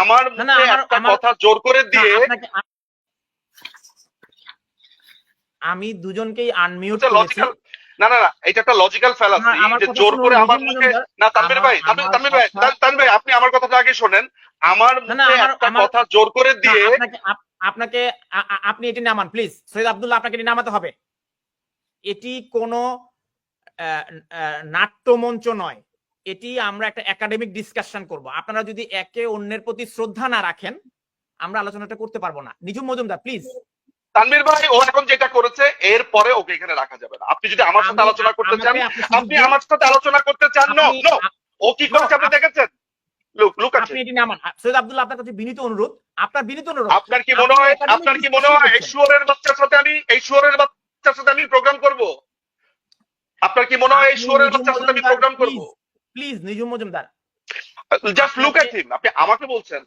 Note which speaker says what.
Speaker 1: আমার মুখে একটা কথা জোর করে দিয়ে
Speaker 2: আমি দুজনকেই আনমিউট করেছি।
Speaker 1: না না না, এটা একটা লজিক্যাল ফ্যালাসি যে জোর করে আমার মুখে না। তানভীর ভাই, আপনি আমার কথাটা আগে শোনেন। আমার মুখে একটা কথা জোর করে দিয়ে
Speaker 2: আপনাকে আপনি এটি নামান প্লিজ। সৈয়দ আব্দুল্লাহ, আপনাকে এটি নামাতে হবে। এটি কোনো নাট্যমঞ্চ নয়, এটি আমরা একটা একাডেমিক ডিসকাশন করব। আপনারা যদি একে অন্যের প্রতি শ্রদ্ধা না রাখেন আমরা আলোচনাটা করতে পারবো না। নিজুম মজুমদার প্লিজ।
Speaker 1: তানভীর ভাই, ও এখন যেটা করেছে এর পরে ওকে এখানে রাখা যাবে না। আপনি যদি আমার সাথে আলোচনা করতে চান, আপনি আমার সাথে আলোচনা করতে চান। নো নো, ও কি করেছে আপনি দেখেছেন?
Speaker 2: আপনি এটি নামান। সৈয়দ আব্দুল্লাহ, আপনার কাছে বিনীত অনুরোধ,
Speaker 1: আপনার কি মনে হয় এই শুয়োরের বাচ্চার সাথে আমি প্রোগ্রাম করব? আপনার কি মনে হয় এই শুয়োরের বাচ্চার সাথে আমি প্রোগ্রাম করব?
Speaker 2: Please Nijhum Majumdar,
Speaker 1: just look at him. আপনি আমাকে বলছেন